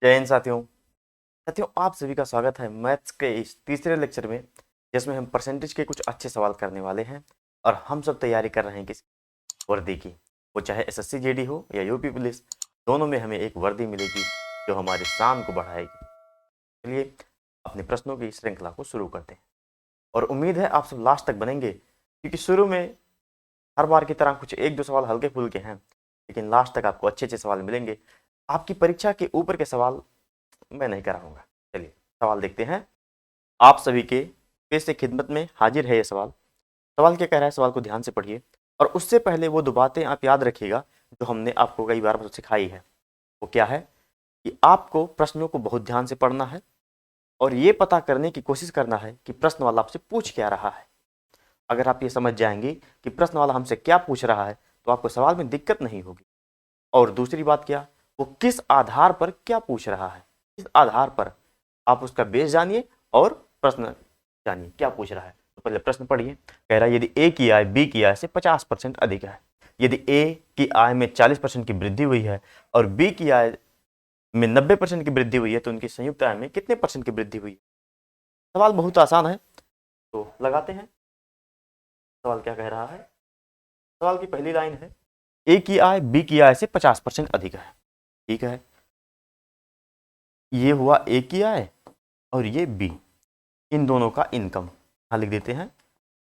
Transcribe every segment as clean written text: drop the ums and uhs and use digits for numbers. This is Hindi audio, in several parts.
जय हिंद साथियों। आप सभी का स्वागत है मैथ्स के इस तीसरे लेक्चर में, जिसमें हम परसेंटेज के कुछ अच्छे सवाल करने वाले हैं। और हम सब तैयारी कर रहे हैं किसी वर्दी की, वो चाहे एसएससी जीडी हो या यूपी पुलिस, दोनों में हमें एक वर्दी मिलेगी जो हमारी शान को बढ़ाएगी। चलिए अपने प्रश्नों की श्रृंखला को शुरू करते हैं, और उम्मीद है आप सब लास्ट तक बनेंगे, क्योंकि शुरू में हर बार की तरह कुछ एक दो सवाल हल्के फुल्के हैं, लेकिन लास्ट तक आपको अच्छे अच्छे सवाल मिलेंगे। आपकी परीक्षा के ऊपर के सवाल मैं नहीं कराऊंगा। चलिए सवाल देखते हैं। आप सभी के पेश से खिदमत में हाजिर है ये सवाल। सवाल क्या कह रहा है, सवाल को ध्यान से पढ़िए, और उससे पहले वो दो बातें आप याद रखिएगा जो हमने आपको कई बार सिखाई है। वो क्या है कि आपको प्रश्नों को बहुत ध्यान से पढ़ना है और ये पता करने की कोशिश करना है कि प्रश्न वाला आपसे पूछ क्या रहा है। अगर आप ये समझ जाएंगे कि प्रश्न वाला हमसे क्या पूछ रहा है, तो आपको सवाल में दिक्कत नहीं होगी। और दूसरी बात क्या, वो किस आधार पर क्या पूछ रहा है, किस आधार पर आप उसका बेस जानिए और प्रश्न जानिए क्या पूछ रहा है। तो पहले प्रश्न पढ़िए। कह रहा है यदि ए की आय बी की आय से 50% अधिक है, यदि ए की आय में 40% की वृद्धि हुई है और बी की आय में 90% की वृद्धि हुई है, तो उनकी संयुक्त आय में कितने परसेंट की वृद्धि हुई है। सवाल बहुत आसान है, तो लगाते हैं। सवाल क्या कह रहा है, सवाल की पहली लाइन है ए की आय बी की आय से 50% अधिक है। ठीक है, ये हुआ ए की आय और ये बी, इन दोनों का इनकम यहां लिख देते हैं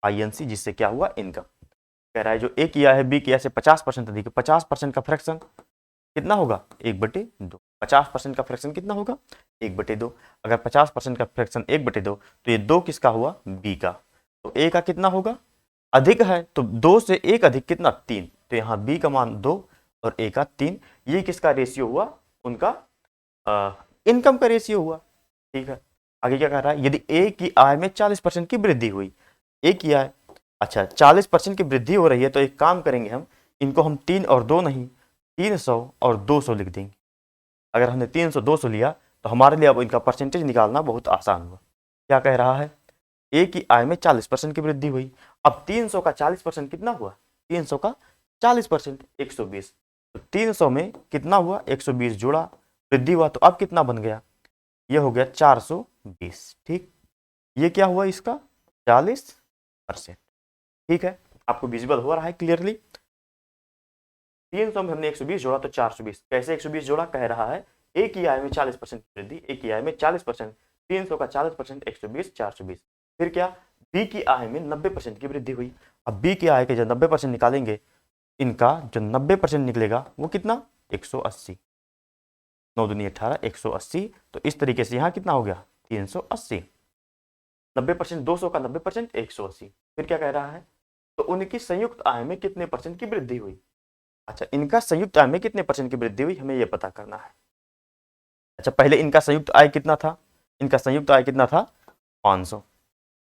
आईएनसी, जिससे क्या हुआ इनकम। कह रहा है जो ए किया है बी किया से 50% अधिक है, 50% का फ्रैक्शन कितना होगा 1/2। 50% का फ्रैक्शन कितना होगा 1/2। अगर 50% का फ्रैक्शन 1/2, तो ये 2 किसका हुआ बी का। तो ए का कितना होगा अधिक है, तो 2 से 1 अधिक कितना 3, तो यहाँ बी का मान 2 और ए का 3। ये किसका रेशियो हुआ, उनका इनकम का रेशियो हुआ। ठीक है, आगे क्या कह रहा है, यदि ए की आय में 40% की वृद्धि हुई, ए की आय अच्छा 40% की वृद्धि हो रही है, तो एक काम करेंगे हम, इनको हम 3 और 2 नहीं 300 और 200 लिख देंगे। अगर हमने 300 200 लिया, तो हमारे लिए अब इनका परसेंटेज निकालना बहुत आसान हुआ। क्या कह रहा है, ए की आय में 40% की वृद्धि हुई। अब 300 का 40% कितना हुआ, 300 का 40% 120। तो 300 में कितना हुआ 120 जुड़ा, वृद्धि हुआ, तो अब कितना बन गया, ये हो गया 420। ठीक, ये क्या हुआ इसका 40%। ठीक है, आपको विजिबल हो रहा है क्लियरली। 300 में हमने 120 जोड़ा तो 420। कैसे 120 जोड़ा, कह रहा है ए की आय में 40% की वृद्धि, ए की आय में 40%, 300 का 40%, 120 420। फिर क्या, बी की आय में 90% की वृद्धि हुई। अब बी की आय के जब 90% निकालेंगे, इनका जो 90% निकलेगा वो कितना 180। 9 दूनी 18 180। तो इस तरीके से यहाँ कितना हो गया 380। 90% 200 का 90% 180। फिर क्या कह रहा है, तो उनकी संयुक्त आय में कितने परसेंट की वृद्धि हुई। अच्छा, इनका संयुक्त आय में कितने परसेंट की वृद्धि हुई, हमें यह पता करना है। अच्छा, पहले इनका संयुक्त आय कितना था, इनका संयुक्त आय कितना था 500।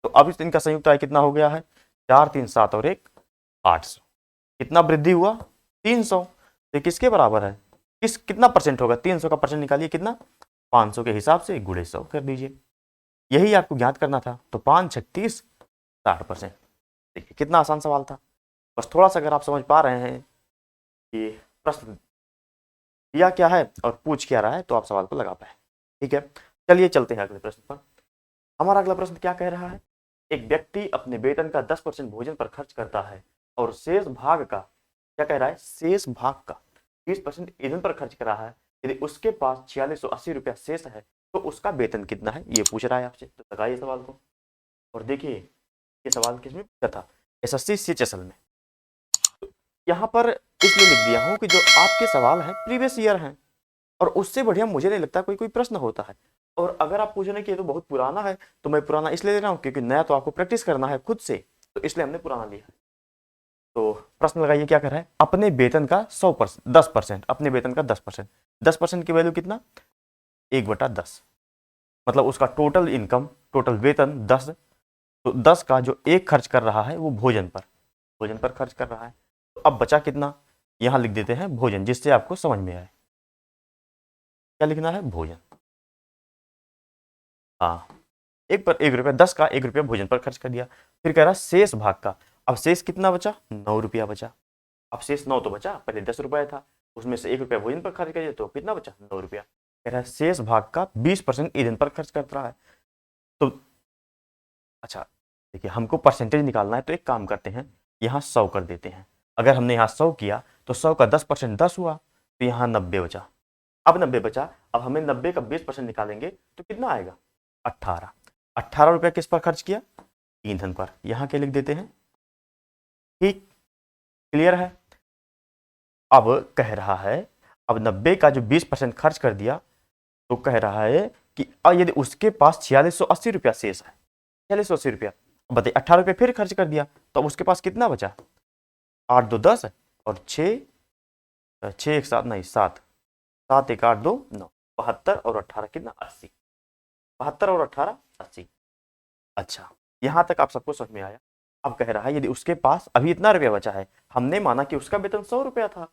तो अब इनका संयुक्त आय कितना हो गया है 4 3 7 और 1 800। कितना वृद्धि हुआ 300। तो किसके बराबर है, कितना परसेंट होगा, 300 का परसेंट निकालिए कितना 500 के हिसाब से गुणे 100 कर दीजिए। यही आपको ज्ञात करना था। तो 5 6 30 60%। देखिए कितना आसान सवाल था। बस थोड़ा सा अगर आप समझ पा रहे हैं कि प्रश्न दिया क्या है और पूछ क्या रहा है, तो आप सवाल को लगा पाए। ठीक है, चलिए चलते हैं अगले प्रश्न पर। हमारा अगला प्रश्न क्या कह रहा है, एक व्यक्ति अपने वेतन का 10% भोजन पर खर्च करता है और शेष भाग का, क्या कह रहा है, शेष भाग का 20% ईंधन पर खर्च कर रहा है। यदि उसके पास 4680 रुपया शेष है, तो उसका वेतन कितना है, ये पूछ रहा है आपसे। तो लगाइए सवाल को, और देखिए ये सवाल किसमें पूछा था, एसएससी सीएचएसएल में। यहाँ पर इसलिए लिख दिया हूँ कि जो आपके सवाल हैं प्रीवियस ईयर हैं, और उससे बढ़िया मुझे नहीं लगता कोई प्रश्न होता है। और अगर आप पूछ रहे हैं कि ये तो बहुत पुराना है, तो मैं पुराना इसलिए ले रहा हूँ क्योंकि नया तो आपको प्रैक्टिस करना है खुद से, तो इसलिए हमने पुराना लिया। तो प्रश्न लगाइए क्या कर रहा है, अपने वेतन का 100% 10%, अपने वेतन का 10%, 10% की वैल्यू कितना 1/10, मतलब उसका टोटल इनकम टोटल वेतन 10। तो 10 का जो एक खर्च कर रहा है वो भोजन पर खर्च कर रहा है। तो अब बचा कितना, यहां लिख देते हैं भोजन, जिससे आपको समझ में आए क्या लिखना है भोजन। हाँ, 1 रुपया 10 का 1 रुपया भोजन पर खर्च कर दिया। फिर कह रहा शेष भाग का, अब शेष कितना बचा 9 रुपया बचा। अब शेष 9 तो बचा, पहले 10 रुपया था, उसमें से 1 रुपया भोजन पर खर्च कर दिया, तो कितना बचा 9 रुपया। कह रहा है शेष भाग का 20% ईंधन पर खर्च कर रहा है। तो अच्छा देखिए, हमको परसेंटेज निकालना है, तो एक काम करते हैं, यहाँ 100 कर देते हैं। अगर हमने यहाँ 100 किया तो 100 का 10% 10 हुआ, तो यहाँ 90 बचा। अब 90 बचा, अब हमें 90 का 20% निकालेंगे तो कितना आएगा? 18। 18 रुपया किस पर खर्च किया? ईंधन पर। यहाँ के लिख देते हैं। ठीक, क्लियर है। अब कह रहा है, अब 90 का जो 20% खर्च कर दिया, तो कह रहा है कि यदि उसके पास 4680 रुपया शेष है, 4680 रुपया, बताइए 18 रुपये फिर खर्च कर दिया, तो अब उसके पास कितना बचा? 8 2 10 और 6 6 1 7 नहीं 7 7 1 8 2 9, 72 और 18 कितना? 80। 72 और 18 80। अच्छा, यहां तक आप सबको समझ में आया। अब कह रहा है यदि उसके पास अभी इतना रुपया बचा है, हमने माना कि उसका वेतन 100 रुपया था,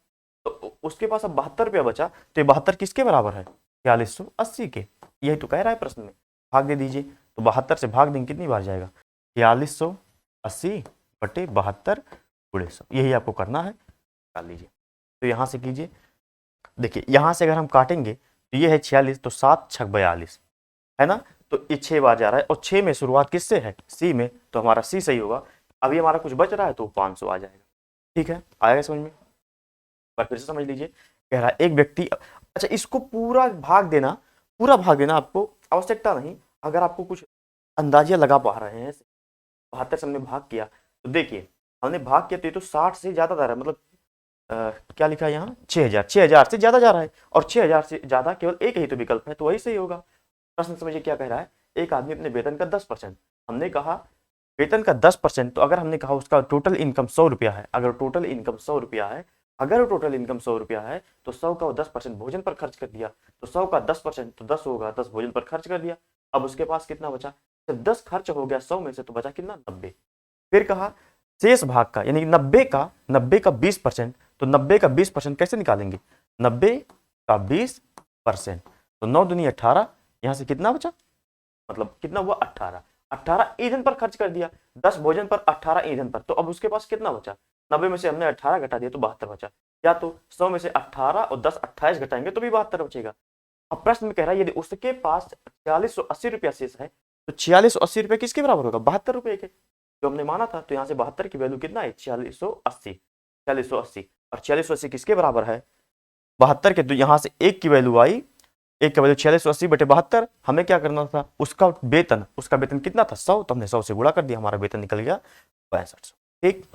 तो उसके पास अब 72 रुपया बचा, तो ये 72 किसके बराबर है? 4680 के। यही तो कह रहा है प्रश्न में। भाग दे दीजिए, तो 72 से भाग देंगे कितनी बार जाएगा? 4680 बटे 72 गुणे 100। यही आपको करना है, निकाल लीजिए। तो यहाँ से कीजिए, देखिए यहाँ से अगर हम काटेंगे तो ये है 46, तो 7 6 42 है ना, तो ये 6 बार जा रहा है, और 6 में शुरुआत किससे है? सी में, तो हमारा सी सही होगा। अभी हमारा कुछ बच रहा है तो 500 आ जाएगा। ठीक है, आएगा समझ में? पर फिर से समझ लीजिए, कह रहा है एक व्यक्ति, अच्छा इसको पूरा भाग देना, पूरा भाग देना आपको आवश्यकता नहीं। अगर आपको कुछ अंदाजा लगा पा रहे हैं, 72 से हमने भाग किया, तो देखिए हमने भाग किया तो ये तो 60 से ज्यादा जा रहा है, मतलब क्या लिखा है यहाँ? 6000 से ज्यादा जा रहा है, और 6000 से ज्यादा केवल एक ही तो विकल्प है, तो वही सही होगा। प्रश्न समझिए क्या कह रहा है, एक आदमी अपने वेतन का 10%, हमने कहा वेतन का 10%, तो अगर हमने कहा उसका टोटल इनकम 100 रुपया है, अगर टोटल इनकम 100 रुपया है, अगर टोटल इनकम 100 रुपया है, तो 100 का वो 10% भोजन पर खर्च कर दिया, तो 100 का 10% तो 10 होगा, 10 भोजन पर खर्च कर दिया। अब उसके पास कितना बचा? जब 10 खर्च हो गया 100 में से, तो बचा कितना? 90। फिर कहा शेष भाग का, यानी 90 का 20%, तो 90 का 20% कैसे निकालेंगे? 90 का 20%, तो 9 दूनी 18, यहाँ से कितना बचा? मतलब कितना हुआ? 18। 18 ईंधन पर खर्च कर दिया, 10 भोजन पर, 18 ईंधन पर, तो अब उसके पास कितना बचा? 90 में से हमने 18 घटा दिया तो 72 बचा, या तो 100 में से 18 और 10 28 घटाएंगे तो भी 72 बचेगा। अब प्रश्न में कह रहा है यदि उसके पास 4680 रुपया शेष है, तो 4680 रुपये किसके बराबर होगा? 72 रुपये के, जो हमने माना था। तो यहाँ से 72 की वैल्यू कितना है? 4680। 4680 और 4680 किसके बराबर है? 72 के। तो यहाँ से एक की वैल्यू आई, एक का वैल्यू 4680 बटे 72। हमें क्या करना था? उसका वेतन कितना था? 100, तो हमने 100 से गुणा कर दिया, हमारा वेतन निकल गया 6500। ठीक,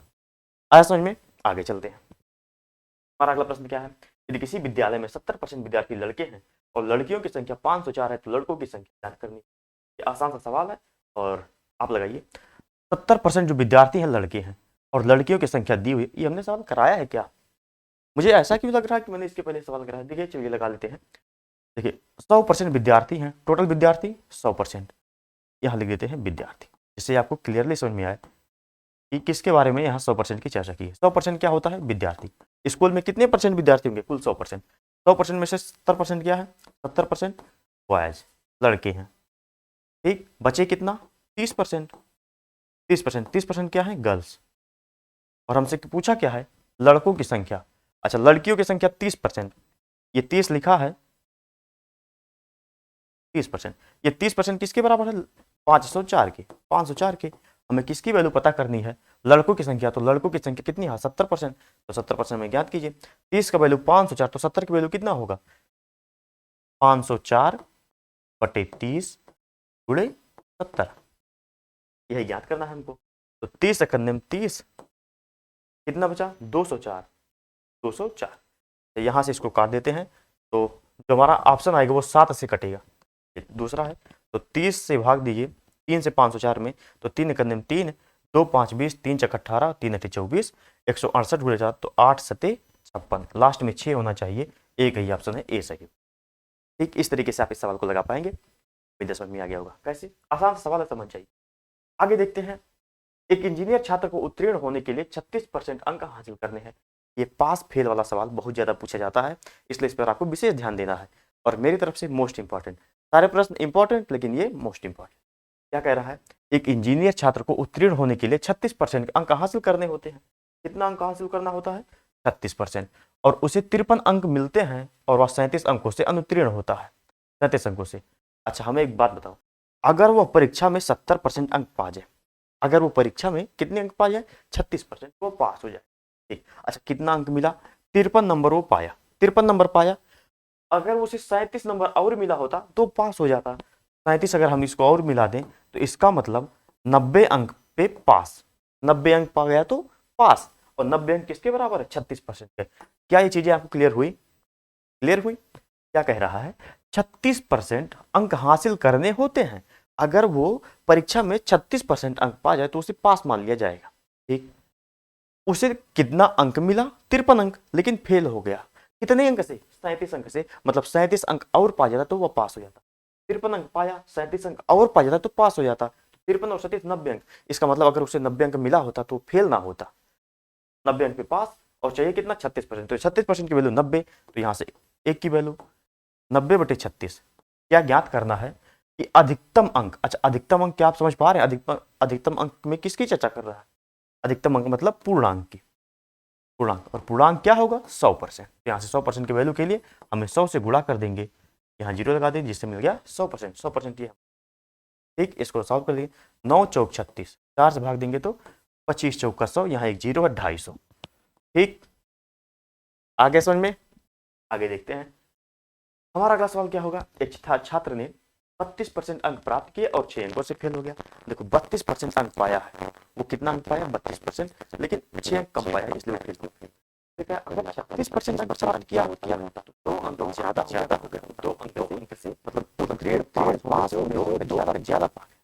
आया समझ में? आगे चलते हैं। हमारा अगला प्रश्न क्या है, यदि किसी विद्यालय में 70% विद्यार्थी लड़के हैं और लड़कियों की संख्या 504 है, तो लड़कों की संख्या ज्ञात करनी। ये आसान सा सवाल है, और आप लगाइए। 70% जो विद्यार्थी हैं लड़के हैं, और लड़कियों की संख्या दी हुई, ये हमने सवाल कराया है क्या? मुझे ऐसा क्यों लग रहा है कि मैंने इसके पहले सवाल कराया। देखिए चलिए लगा लेते हैं। देखिए 100% विद्यार्थी हैं, टोटल विद्यार्थी 100%, यहाँ लिख देते हैं विद्यार्थी, जिससे आपको क्लियरली समझ में आए कि किसके बारे में यहाँ 100% की चर्चा की है। 100% क्या होता है? विद्यार्थी। स्कूल में कितने परसेंट विद्यार्थी होंगे? कुल 100%। 100% में से 70% क्या है? 70% बॉयज, लड़के हैं। ठीक, बचे कितना? 30%। 30% क्या है? गर्ल्स। और हमसे पूछा क्या है? लड़कों की संख्या। अच्छा, लड़कियों की संख्या 30%, ये 30 लिखा है, 30%। ये 30% किसके बराबर है? 504 के। 504 के। हमें किसकी वैल्यू पता करनी है? लड़कों की संख्या। तो लड़कों की संख्या कितनी है? 70%, तो 70% में ज्ञात कीजिए। 30 का वैल्यू 504, तो 70 की वैल्यू कितना होगा? 504 बटे 30 गुणे 70, यही ज्ञात करना है हमको। तो 30 सेकंड 30, कितना बचा? 204। 204, तो यहाँ से इसको काट देते हैं, तो जो हमारा ऑप्शन आएगा वो 7 से कटेगा। दूसरा है, तो 30 से भाग दीजिए 3 से 504 में, तो 3 एकम 3, 2 5 20, 3 चक 18, 3 अठे 24, 168 गुणे 4, तो 8 सते 56, लास्ट में 6 होना चाहिए। एक ही ऑप्शन है ए सही। ठीक, इस तरीके से आप इस सवाल को लगा पाएंगे। विद्या समझ में आ गया होगा। कैसे? आसान सवाल है, समझ जाइए। आगे देखते हैं। एक इंजीनियर छात्र को उत्तीर्ण होने के लिए 36% अंक हासिल करने हैं। ये पास फेल वाला सवाल बहुत ज्यादा पूछा जाता है, इसलिए इस पर आपको विशेष ध्यान देना है। और मेरी तरफ से मोस्ट इंपॉर्टेंट, सारे प्रश्न इंपॉर्टेंट, लेकिन ये मोस्ट इंपॉर्टेंट। क्या कह रहा है? एक इंजीनियर छात्र को उत्तीर्ण होने के लिए 36% अंक हासिल करने होते हैं। कितना अंक हासिल करना होता है? 36%। और उसे 53 अंक मिलते हैं, और वह 37 अंकों से अनुत्तीर्ण होता है। 37 अंकों से। अच्छा हमें एक बात बताओ, अगर वो परीक्षा में 70% अंक पा जाए, अगर वो परीक्षा में कितने अंक पा जाए 36%, वो पास हो जाए। ठीक, अच्छा कितना अंक मिला, 53 नंबर वो पाया, 53 नंबर पाया। अगर उसे 37 नंबर और मिला होता तो पास हो जाता। 37 अगर हम इसको और मिला दें तो इसका मतलब 90 अंक पे पास, 90 अंक पा गया तो पास। और 90 अंक किसके बराबर है, 36% के। क्या ये चीजें आपको क्लियर हुई, क्लियर हुई? क्या कह रहा है, 36% अंक हासिल करने होते हैं, अगर वो परीक्षा में 36% अंक पा जाए तो उसे पास मान लिया जाएगा। ठीक, उसे कितना अंक मिला, 53 अंक, लेकिन फेल हो गया कितने अंक से, 37 अंक से, मतलब 37 अंक और पा जाता तो वह पास हो जाता। 53 अंक पाया, 37 अंक और पा जाता तो पास हो जाता। 53 और 37 90 अंक, इसका मतलब अगर उसे 90 अंक मिला होता तो फेल ना होता। 90 अंक पे पास, और चाहिए कितना 36%, तो 36% की वैल्यू 90, तो यहाँ से एक की वैल्यू 90/36। क्या ज्ञात करना है कि अधिकतम अंक, अच्छा अधिकतम अंक क्या आप समझ पा रहे हैं, अधिकतम अंक में किसकी चर्चा कर रहा है, अधिकतम अंक मतलब पूर्णांक की, पूर्णांक, और पूर्णांक क्या होगा 100%। यहाँ से 100% की वैल्यू के लिए हमें 100 से गुणा कर देंगे, यहाँ 0 लगा देंगे जिससे मिल गया 100%, 100% ये। ठीक, इसको सॉल्व कर लिए, 9 चौक 36, 4 से भाग देंगे तो 25 चौक का 100, यहाँ एक 0 है 250। ठीक, आगे समझ में, आगे देखते हैं हमारा अगला सवाल क्या होगा। एक छात्र ने 32% अंक प्राप्त किए और 6 अंकों से फेल हो गया। देखो 32% अंक पाया है, वो कितना अंक पाया 32%, लेकिन 6 अंक कम पाया इसलिए फेल हो गया। ठीक है, अगर 36% अंक प्राप्त किया होता तो 2 अंक ज्यादा हो गए, 2 अंक से मतलब ग्रेड पास होने 2 अंक ज्यादा पा गए।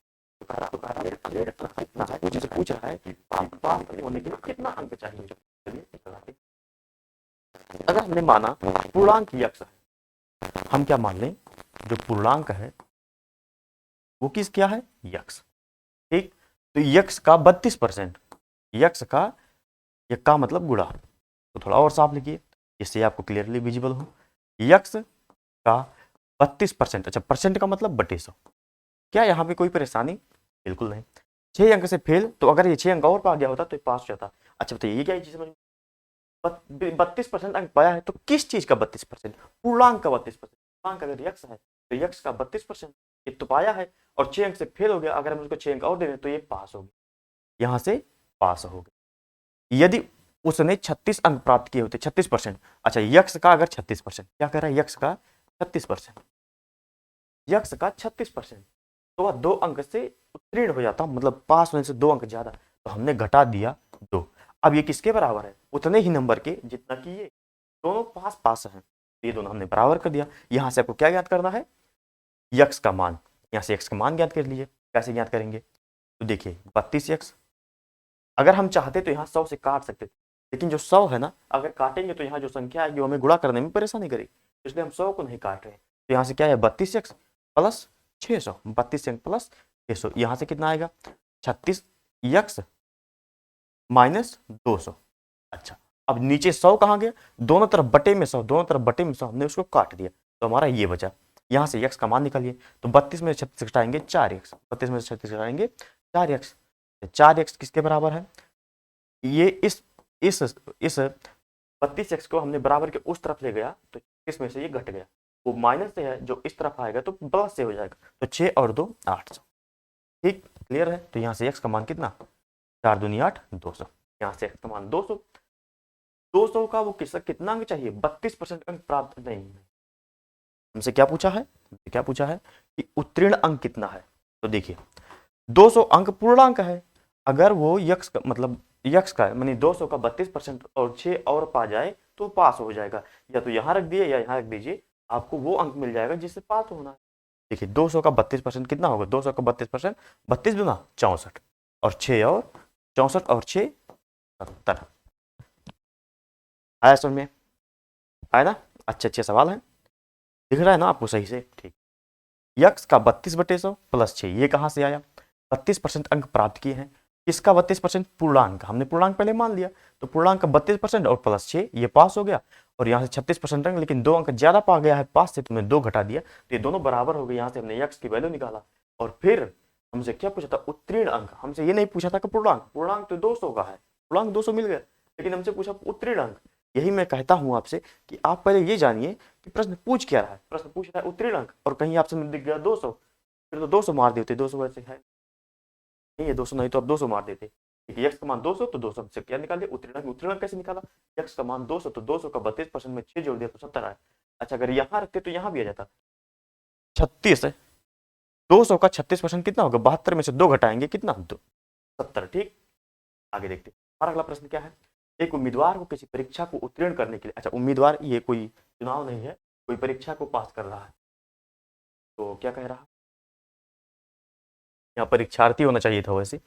कितना है, मुझे पूछ रहा है कि पास होने के लिए कितना अंक चाहिए। चलिए अगर हमने माना पूर्णांक यक्ष है, हम क्या मान लें, जो पूर्णांक है वो किस क्या है, यक्ष। ठीक, तो यक्ष का 32%, यक्ष का मतलब गुणा, तो थोड़ा और साफ लिखिए जिससे आपको क्लियरली विजिबल हो। यक्ष का 32%, अच्छा परसेंट का मतलब बटे 100। क्या यहाँ पे कोई परेशानी, बिल्कुल नहीं। 6 अंक से फेल, तो अगर ये 6 अंक और पा गया होता तो पास हो जाता। अच्छा बताइए ये क्या चीज समझ, 32% अंक पाया है तो किस चीज का 32%, पूर्णांक का 32%। पूर्णांक अगर यक्ष है तो यक्ष का 32% ये तो पाया है, और 6 अंक से फेल हो गया, अगर हम उसको 6 अंक और दे दें तो ये पास हो गया, यहां से पास हो गया। यदि उसने 36 अंक प्राप्त किए होते, 36%, अच्छा यक्ष का अगर 36%, क्या कह रहा है यक्ष का 36%, यक्ष का 36%, तो वह 2 अंक से उत्तीर्ण हो जाता, मतलब पास होने से 2 अंक ज्यादा, तो हमने घटा दिया 2। अब ये किसके बराबर है, उतने ही नंबर के जितना कि ये दोनों पास पास हैं, ये दोनों हमने बराबर कर दिया। यहां से आपको क्या ज्ञात करना है, यक्ष का मान, यहां से यक्ष का मान ज्ञात कर लीजिए। कैसे ज्ञात करेंगे, तो देखिए 32 यक्ष, अगर हम चाहते तो यहाँ 100 से काट सकते थे, लेकिन जो 100 है ना, अगर काटेंगे तो यहाँ जो संख्या आएगी वो हमें गुणा करने में परेशानी करेगी, इसलिए हम 100 को नहीं काट रहे। तो यहाँ से क्या है 32 यक्ष प्लस 600, 32 यक्ष प्लस 600, यहाँ से कितना आएगा 36 यक्ष माइनस 200। अच्छा अब नीचे 100 कहाँ गया, दोनों तरफ बटे में 100, दोनों तरफ बटे में 100, हमने उसको काट दिया तो हमारा ये बचा। यहाँ से यक्ष का मान निकालिए, तो 32 में 36 घटाएंगे 4 यक्ष, 32 में 36 घटाएंगे 4 यक्ष, 4 यक्ष किसके बराबर है, ये इस 32 यक्ष को हमने बराबर के उस तरफ ले गया तो इसमें से ये घट गया, वो माइनस से है जो इस तरफ आएगा तो प्लस से हो जाएगा, तो 6 और 2 800। ठीक क्लियर है, तो यहाँ से यक्ष का मान कितना 4 दूनी 8 200, यहाँ से यक्ष का मान 200। 200 का वो कितना अंक चाहिए 32% अंक प्राप्त नहीं, हमसे क्या पूछा है, क्या पूछा है कि उत्तीर्ण अंक कितना है। तो देखिए 200 अंक पूर्णांक है, अगर वो यक्ष का मतलब यक्ष का मानी 200 का 32% और 6 और पा जाए तो पास हो जाएगा, या तो यहाँ रख दिए या यहाँ रख दीजिए, आपको वो अंक मिल जाएगा जिससे पास होना है। देखिए 200 का 32% कितना होगा, 200 का 32%, 32 दूना 64, और 6 और 64 और 6 70। आया समझ में, आया ना, अच्छे सवाल है, दिख रहा है ना आपको सही से। ठीक, यक्ष का 32/100 प्लस 6, ये कहां से आया, 32% अंक प्राप्त किए हैं, किसका 32%, पूर्णांक, हमने पूर्णांक पहले मान लिया, तो पूर्णांक का 32% और प्लस 6 ये पास हो गया, और यहाँ से 36% अंक, लेकिन 2 अंक ज्यादा पा गया है पास से, तुमने 2 घटा दिया तो ये दोनों बराबर हो गए। यहाँ से हमने यक्ष की वैल्यू निकाला, और फिर हमसे क्या पूछा था उत्तीर्ण अंक, हमसे ये नहीं पूछा था कि पूर्णांक, पूर्णांक तो 200 का है, पूर्णांक 200 मिल गया, लेकिन हमसे पूछा उत्तीर्ण अंक। यही मैं कहता हूं आपसे कि आप पहले ये जानिए कि प्रश्न पूछ क्या रहा है। प्रश्न पूछ रहा है उत्तीर्ण अंक, और कहीं आपसे दिख गया 200, फिर तो 200 मार देते, 200 वैसे है नहीं है 200, नहीं तो आप 200 मार देते। यक्स का मान 200, तो 200 से क्या निकाले उत्तीर्ण अंक। उत्तीर्ण अंक कैसे निकाला, यक्स का मान 200, तो 200 का 32% में 6 जोड़ दिया तो 70 आया। अच्छा अगर यहाँ रखते तो यहाँ भी आ जाता 36 है, 200 का 36% कितना होगा, 72 में से 2 घटाएंगे कितना 70। ठीक, आगे देखते हैं हमारा अगला प्रश्न क्या है। एक उम्मीदवार को किसी परीक्षा को उत्तीर्ण करने के लिए, अच्छा उम्मीदवार ये कोई चुनाव नहीं है, कोई परीक्षा को पास कर रहा है, तो क्या कह रहा है यहाँ परीक्षार्थी होना चाहिए था वैसे,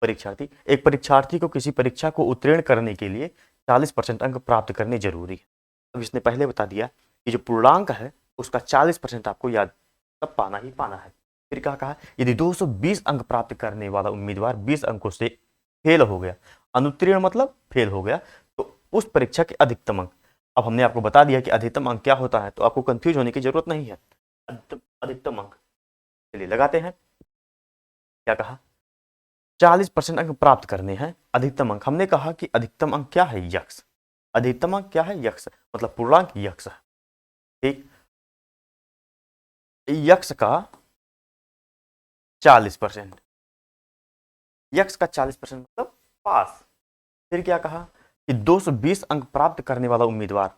परीक्षार्थी। एक परीक्षार्थी को किसी परीक्षा को उत्तीर्ण करने के लिए 40% अंक प्राप्त करने जरूरी है। अब इसने पहले बता दिया कि जो पूर्णांक है उसका 40% आपको याद तब पाना ही पाना है। फिर क्या कहा, यदि 220 अंक प्राप्त करने वाला उम्मीदवार 20 अंकों से फेल हो गया, अनुत्तीर्ण मतलब फेल हो गया, तो उस परीक्षा के अधिकतम अंक, अब हमने आपको बता दिया कि अधिकतम अंक क्या होता है, तो आपको कंफ्यूज होने की जरूरत नहीं है। अधिकतम अंक चलिए लगाते हैं, क्या कहा 40% अंक प्राप्त करने हैं, अधिकतम अंक। हमने कहा कि अधिकतम अंक क्या है, यक्स। अधिकतम अंक क्या है, यक्स, मतलब पूर्णांक यक्स है। ठीक, यक्स का 40%, यक्स का 40% मतलब पास। फिर क्या कहा कि 220 अंक प्राप्त करने वाला उम्मीदवार,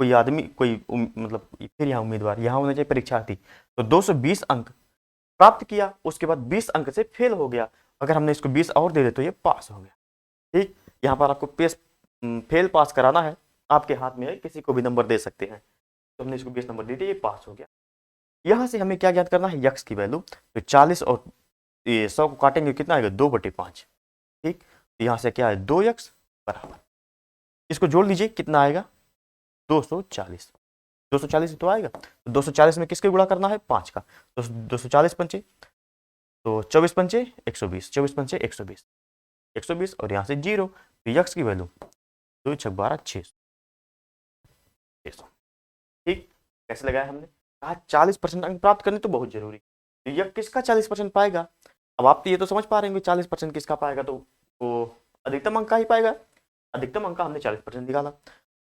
कोई आदमी कोई मतलब फिर यहाँ उम्मीदवार यहाँ होना चाहिए परीक्षार्थी, तो 220 अंक प्राप्त किया, उसके बाद 20 अंक से फेल हो गया, अगर हमने इसको 20 और दे दे तो ये पास हो गया। ठीक, यहाँ पर आपको फेल पास कराना है, आपके हाथ में है, किसी को भी नंबर दे सकते हैं, तो हमने इसको 20 नंबर दे दिए, ये पास हो गया। यहाँ से हमें क्या ज्ञात करना है, यक्स की वैल्यू, तो 40 और ये 100 को काटेंगे कितना आएगा 2/5। ठीक, तो यहाँ से क्या है 2x बराबर, इसको जोड़ लीजिए कितना आएगा 240, 240 तो आएगा, तो 240 में किसके गुणा करना है 5 का, तो 240 पंचे, तो 24 पंचे 120, 24 पंचे 120, 120 और यहाँ से 0, तो यक्स की वैल्यू 2 6 12 600। ठीक, कैसे लगाया हमने, कहा 40% अंक प्राप्त करने तो बहुत जरूरी, तो यह किसका 40% पाएगा। अब आप तो ये तो समझ पा रहे होंगे 40% किसका पाएगा, तो वो अधिकतम अंक का ही पाएगा, अधिकतम अंक का हमने 40% निकाला।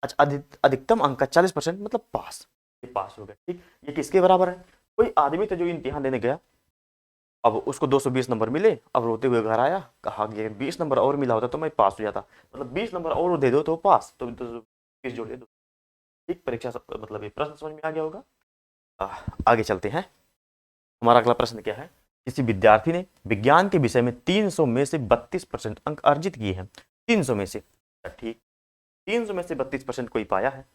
अच्छा अधिकतम अंक का 40% मतलब पास, ये पास हो गया। ठीक, ये किसके बराबर है, कोई आदमी था जो इम्तिहान देने गया, अब उसको 220 नंबर मिले, अब रोते हुए घर आया, कहा कि 20 नंबर और मिला होता तो मैं पास हो जाता, मतलब 20 नंबर और दे दो तो पास, तो 20 जोड़ दे दो। ठीक, परीक्षा सब मतलब ये प्रश्न समझ में आ गया होगा। आगे चलते हैं, हमारा अगला प्रश्न क्या है, किसी विद्यार्थी ने विज्ञान के विषय में 300 में से 32% अंक अर्जित किए हैं, 300 में से, ठीक 300 में से 32% कोई पाया है।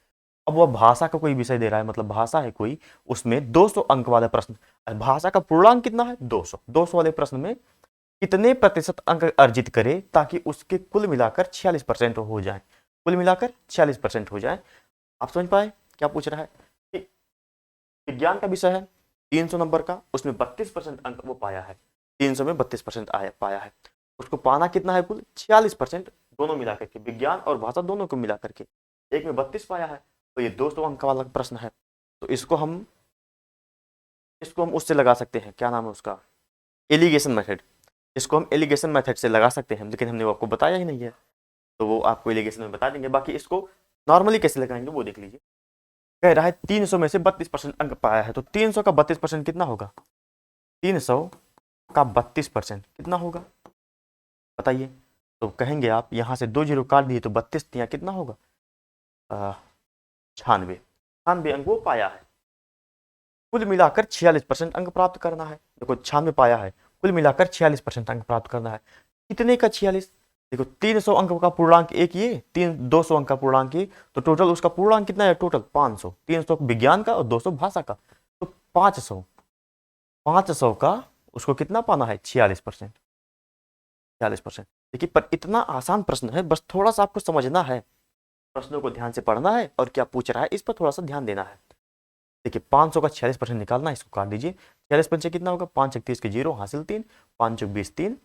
अब वह भाषा का कोई विषय दे रहा है, मतलब भाषा है कोई, उसमें 200 अंक वाला प्रश्न, भाषा का पूर्णांक कितना है 200, 200 वाले प्रश्न में कितने प्रतिशत अंक अर्जित करे ताकि उसके कुल मिलाकर 46% हो जाए, कुल मिलाकर 46% हो जाए। आप समझ पाए क्या पूछ रहा है, कि विज्ञान का विषय है 300 नंबर का, उसमें 32% अंक वो पाया है, 300 में 32% आया पाया है, उसको पाना कितना है कुल 46%, दोनों मिलाकर के, विज्ञान और भाषा दोनों को मिलाकर के, एक में 32 पाया है, तो ये 200 अंक वाला प्रश्न है। तो इसको हम उससे लगा सकते हैं, क्या नाम है उसका, एलिगेशन मेथड, इसको हम एलिगेशन मेथड से लगा सकते हैं, लेकिन हमने वो आपको बताया ही नहीं है, तो वो आपको एलिगेशन में बता देंगे। बाकी इसको नॉर्मली कैसे लगाएंगे वो देख लीजिए। कह रहा है 300 में से 32% अंक पाया है, तो 300 का 32% कितना होगा, 300 का 32% कितना होगा बताइए। तो कहेंगे आप यहाँ से 2 जीरो काट दिए तो 32 दिया कितना होगा 96, 96 अंक वो पाया है, कुल मिलाकर 46% अंक प्राप्त करना है। देखो 96 पाया है, कुल मिलाकर 46% अंक प्राप्त करना है, कितने का 46, देखो 300 अंक का पूर्णांक एक ये, 200 अंक का पूर्णांक ये, तो टोटल उसका पूर्णांक कितना है टोटल 500, 300 विज्ञान का और 200 भाषा का, तो 500 का उसको कितना पाना है 46%, 46%। देखिए पर इतना आसान प्रश्न है, बस थोड़ा सा आपको समझना है, प्रश्नों को ध्यान से पढ़ना है और क्या पूछ रहा है इस पर थोड़ा सा ध्यान देना है। देखिए 500 का 46% निकालना है, इसको काट दीजिए, 46 पंचे कितना होगा 5 31 के 0 हासिल 3, 5 20 3,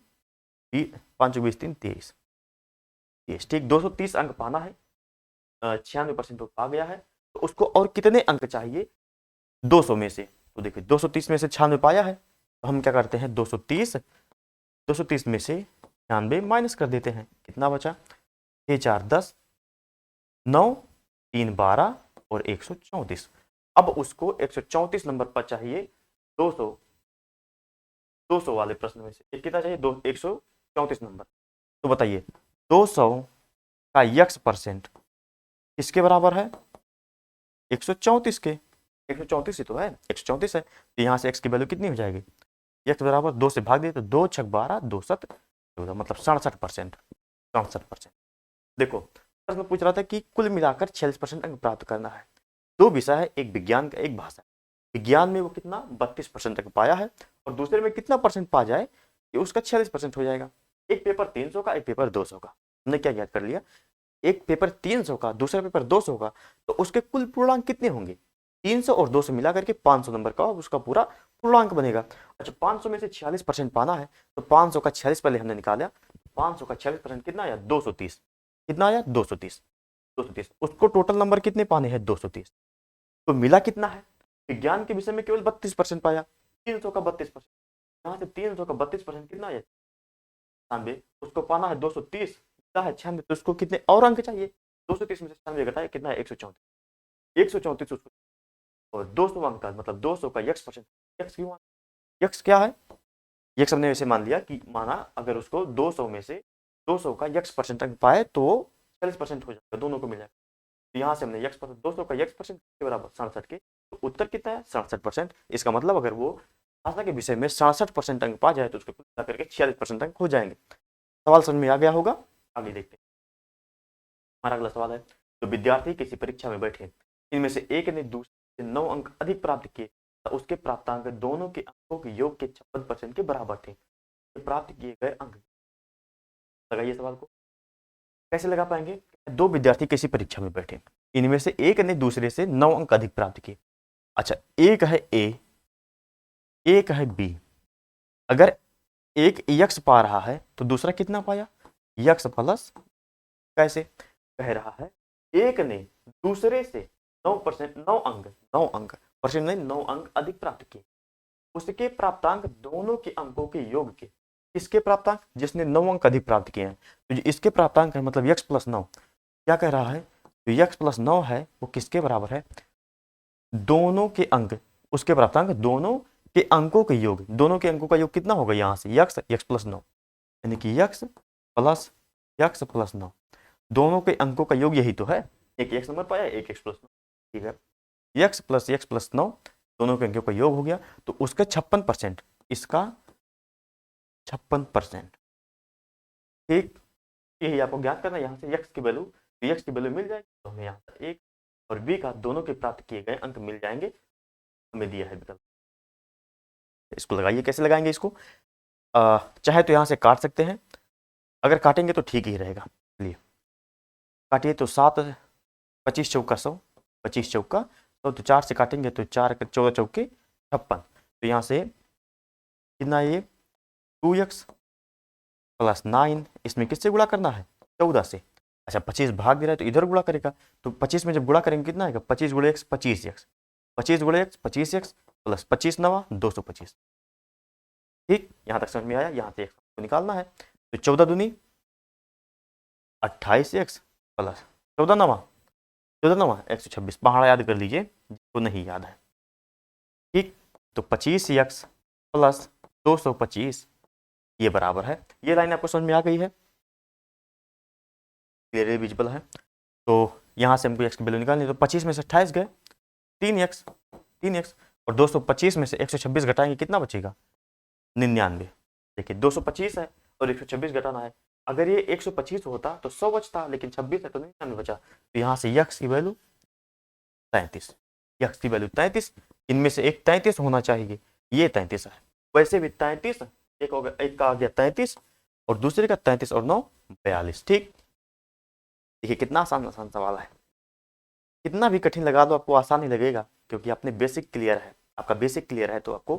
5 20 3 23, ठीक 230 अंक पाना है, 96% तो पा गया है, तो उसको और कितने अंक चाहिए 200 में से, तो देखिए 230 में से 96 पाया है, तो हम क्या करते हैं 230 में से 96 माइनस कर देते हैं, कितना बचा 6 4 10, 9 3 12 और 134। अब उसको 134 नंबर पर चाहिए 200 200 वाले प्रश्न में से एक कितना चाहिए 134 नंबर। तो बताइए 200 का यक्स परसेंट किसके बराबर है 134 के। 134 ही तो है, 134 है, तो यहाँ से x की वैल्यू कितनी हो जाएगी, x बराबर 2 से भाग दिए तो 2 छक 12 2 7 14, मतलब 67%। 67%। देखो प्रश्न पूछ रहा था कि कुल मिलाकर 46% अंक प्राप्त करना है। दो विषय है, एक विज्ञान का एक भाषा। विज्ञान में वो कितना 32% अंक पाया है और दूसरे में कितना परसेंट पा जाए कि उसका 46% हो जाएगा। एक पेपर 300 का, एक पेपर 200 का। हमने क्या याद कर लिया, एक पेपर 300 का, दूसरा पेपर 200 का, तो उसके कुल पूर्णांक कितने होंगे 300 और 200 मिला करके 500 नंबर का उसका पूरा पूर्णांक बनेगा। अच्छा 500 में से 46% पाना है तो 500 का 46 पहले हमने निकाला, 500 का 46% कितना आया 230। कितना आया 230। 230 उसको टोटल नंबर कितने पाने हैं 230। तो मिला कितना है, विज्ञान के विषय में केवल 32% पाया, 300 का 32%, यहाँ से 300 का 32% कितना है 96, उसको पाना है 230, कितना है 96, तो उसको कितने और अंक चाहिए 230 में से 96 घटाए कितना है 134। 134 उसको और 200 अंक का मतलब 200 का यक्स परसेंट। यक्स क्यों, यक्स क्या है, यक्स हमने वैसे मान लिया कि माना अगर उसको 200 में से 200 का यक्स परसेंट अंक पाए तो 40% हो जाएगा, दोनों को मिल जाएगा। तो यहाँ से हमने यक्स परसेंट 200 का यक्स परसेंट के बराबर 67 के, तो उत्तर कितना है 67%। इसका मतलब अगर वो भाषा के विषय में 67% अंक पा जाए तो उसको कुल करके 46% अंक हो जाएंगे। सवाल समझ में आ गया होगा, आगे देखते हैं। हमारा अगला सवाल है, तो विद्यार्थी किसी परीक्षा में बैठे, इनमें से एक ने दूसरे से 9 अंक अधिक प्राप्त किए, तो उसके प्राप्तांक दोनों के अंकों के योग के 56% के बराबर थे। तो प्राप्त किए गए अंक, लगाइए सवाल को कैसे लगा पाएंगे। दो विद्यार्थी किसी परीक्षा में बैठे, इनमें से एक ने दूसरे से 9 अंक अधिक प्राप्त किए। अच्छा एक है ए, एक है बी। अगर एक यक्स पा रहा है तो दूसरा कितना पाया यक्स प्लस, कैसे कह रहा है एक ने दूसरे से 9% 9 अंक परसेंट नहीं 9 अंक अधिक प्राप्त किए, उसके प्राप्तांक दोनों के अंकों के योग के, किसके प्राप्तांक जिसने 9 अंक अधिक प्राप्त किए हैं, तो इसके प्राप्तांक है मतलब यक्स प्लस 9। क्या कह रहा है, तो यक्स प्लस 9 है वो किसके बराबर है, दोनों के अंक, उसके प्राप्तांक दोनों के अंकों के योग, दोनों के अंकों का योग कितना होगा यहाँ से यक्स यक्स प्लस 9, यानी कि यक्स प्लस 9, दोनों के अंकों का योग यही तो है, एक एक्स नंबर पाया एक एक्स प्लस 9, ठीक है यक्स प्लस 9 दोनों के अंकों का योग हो गया, तो उसका 56%, इसका 56%। ठीक यही आपको ज्ञात करना, यहाँ से यक्स की वैल्यू मिल जाएगी तो हमें यहाँ से एक और बी का दोनों के प्राप्त किए गए अंक मिल जाएंगे, हमें दिया है विकल्प। इसको लगाइए, कैसे लगाएंगे इसको, चाहे तो यहाँ से काट सकते हैं, अगर काटेंगे तो ठीक ही रहेगा। चलिए काटिए, तो 7 25 चौका 100, 25 चौका 100, तो 4 से काटेंगे तो 4 14 चौके 56, तो यहाँ से कितना ये 2x प्लस 9, इसमें किससे गुणा करना है 14 से। अच्छा 25 भाग दे रहा है तो इधर गुणा करेगा, तो 25 में जब गुणा करेंगे कितना आएगा 25 गुणे x 25x, 25 गुणे x 25x प्लस 25 नवा 225। ठीक यहाँ तक समझ में आया, यहाँ से x को निकालना है, तो 14 दूनी 28x प्लस 14 नवा 126, पहाड़ा याद कर लीजिए जिसको नहीं याद है। ठीक तो 25x प्लस 225 ये बराबर है, ये लाइन आपको समझ में आ गई है, क्लियरली विजिबल है। तो यहाँ से हमको x की वैल्यू निकालनी है, तो 25 में से 28 गए 3x और 225 में से 126 घटाएंगे कितना बचेगा 99। देखिए 225 है और 126 घटाना है, अगर ये 125 होता तो 100 बचता, लेकिन 26 है तो 99 बचा, तो यहाँ से यक्स की वैल्यू 33, यक्स की वैल्यू 33, इनमें से एक 33 होना चाहिए, ये 33 है, वैसे भी 33 एक हो गया, एक का आ गया 33 और दूसरे का 33 और 9 42। ठीक देखिए कितना आसान सवाल है, कितना भी कठिन लगा दो आपको आसान ही लगेगा, क्योंकि आपने बेसिक क्लियर है, आपका बेसिक क्लियर है तो आपको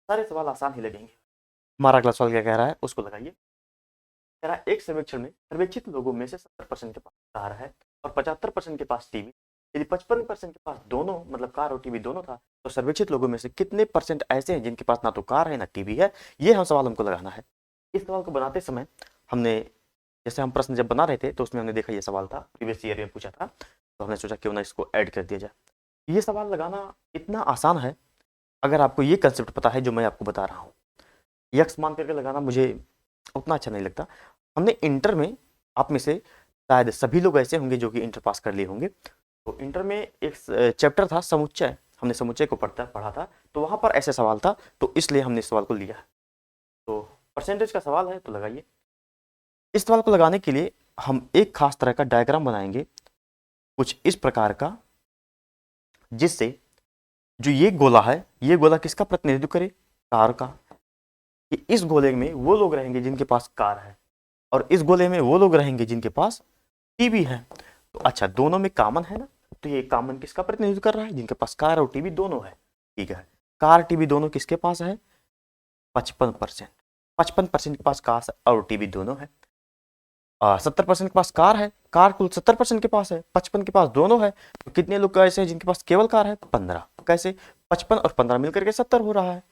सारे सवाल आसान ही लगेंगे। हमारा अगला सवाल क्या कह रहा है उसको लगाइए। कह रहा है एक सर्वेक्षण में सर्वेक्षित लोगों में से 70% के पास कार है और 75% के पास टीवी, यदि 55% के पास दोनों मतलब कार और टीवी दोनों था, तो सर्वेक्षित लोगों में से कितने परसेंट ऐसे हैं जिनके पास ना तो कार है ना टीवी है, ये हम सवाल हमको लगाना है। इस सवाल को बनाते समय हमने जैसे हम प्रश्न जब बना रहे थे तो उसमें हमने देखा ये सवाल था, प्रीवियस ईयर में पूछा था, तो हमने सोचा क्यों ना इसको ऐड कर दिया जाए। ये सवाल लगाना इतना आसान है अगर आपको ये कंसेप्ट पता है जो मैं आपको बता रहा हूँ। यक्स मान करके लगाना मुझे उतना अच्छा नहीं लगता। हमने इंटर में, आप में से शायद सभी लोग ऐसे होंगे जो कि इंटर पास कर लिए होंगे, तो इंटर में एक चैप्टर था समुच्चय, हमने समुच्चय को पढ़ा था, तो वहाँ पर ऐसा सवाल था, तो इसलिए हमने इस सवाल को लिया है। तो परसेंटेज का सवाल है तो लगाइए। इस सवाल को लगाने के लिए हम एक खास तरह का डायग्राम बनाएंगे कुछ इस प्रकार का, जिससे जो ये गोला है, ये गोला किसका प्रतिनिधित्व करे, कार का। कि इस गोले में वो लोग रहेंगे जिनके पास कार है, और इस गोले में वो लोग रहेंगे जिनके पास टीवी है। तो अच्छा, दोनों में कॉमन है ना, तो ये कॉमन किसका प्रतिनिधित्व कर रहा है, जिनके पास कार और टीवी दोनों है। ठीक है, कार टीवी दोनों किसके पास है, 55%। 55% के पास कार और टीवी दोनों है। 70% के पास कार है, कार कुल 70% के पास है, 55 के पास दोनों है। तो कितने लोग ऐसे हैं जिनके पास केवल कार है, 15। कैसे, 55 और 15 मिलकर के 70 हो रहा है।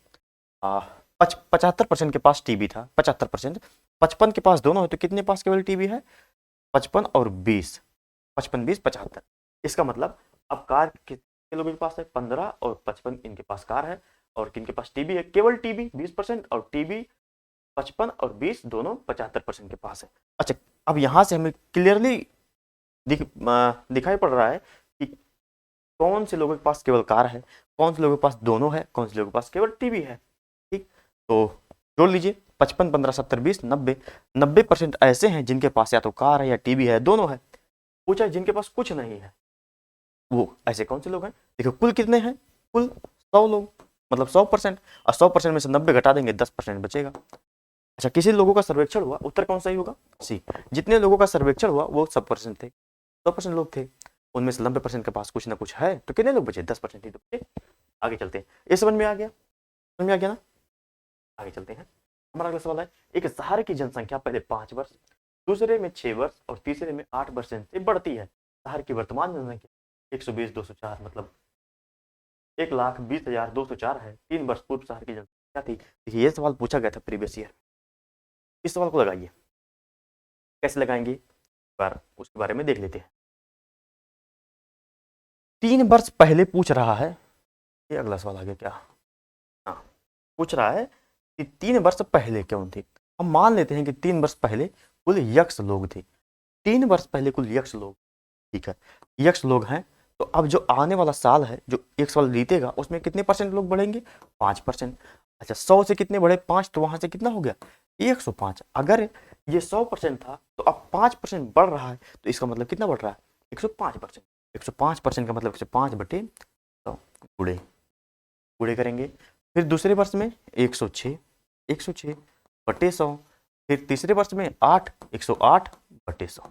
75% के पास टीवी था, 75%, 55 के पास दोनों है, तो कितने पास केवल टीवी है, 55 और 20, 55 20 75। इसका मतलब अब कार कितने लोगों के पास है, 15, और 55 इनके पास कार है, और किनके पास टीवी है, केवल टीवी 20%, और टीवी 55 और 20 दोनों 75% के पास है। अच्छा, अब यहां से हमें क्लियरली दिखाई पड़ रहा है कि कौन से लोगों के पास केवल कार है, कौन से लोगों के पास दोनों है, कौन से लोगों के पास केवल टीवी है। ठीक, तो जोड़ लीजिए, 55 15 70 20 90। 90% ऐसे हैं जिनके पास या तो कार है या टीवी है, दोनों है। पूछा जिनके पास कुछ नहीं है, वो ऐसे कौन से लोग हैं। देखो कुल कितने हैं, कुल 100 लोग, मतलब 100%। और 100% में से 90 घटा देंगे, 10% बचेगा। अच्छा, किसी लोगों का सर्वेक्षण हुआ, उत्तर कौन सही होगा, सी। जितने लोगों का सर्वेक्षण हुआ वो 100% थे, 100% लोग थे, उनमें से 90% के पास कुछ ना कुछ है, तो कितने लोग बचे, 10% ही तो बचे। आगे चलते हैं, ये समझ में आ गया, समझ में आ गया ना। आगे चलते हैं, हमारा अगला सवाल है, एक शहर की जनसंख्या पहले 5 वर्ष, दूसरे में 6 वर्ष और तीसरे में 8% से बढ़ती है। शहर की वर्तमान जनसंख्या 120,204, मतलब 1,20,204 है। 3 वर्ष पूर्व शहर की जनसंख्या थी। देखिए ये सवाल पूछा गया था प्रीवियस ईयर। इस सवाल को लगाइए, कैसे लगाएंगे बार उसके बारे में देख लेते हैं। 3 वर्ष पहले पूछ रहा है, ये अगला सवाल आ गया क्या, हाँ, पूछ रहा है कि 3 वर्ष पहले क्यों थी। हम मान लेते हैं कि 3 वर्ष पहले कुल यक्ष लोग थे, 3 वर्ष पहले कुल यक्ष लोग, ठीक है, यक्ष लोग हैं। तो अब जो आने वाला साल है, जो एक साल बीतेगा, उसमें कितने परसेंट लोग बढ़ेंगे, 5%। अच्छा, 100 से कितने बढ़े, 5, तो वहां से कितना हो गया, 105। अगर ये 100% था तो अब 5% बढ़ रहा है, तो इसका मतलब कितना बढ़ रहा है, 105%। 105% का मतलब 105/100 गुणे गुणे करेंगे। फिर दूसरे वर्ष में 106, 106/100। फिर तीसरे वर्ष में 8, 108/100।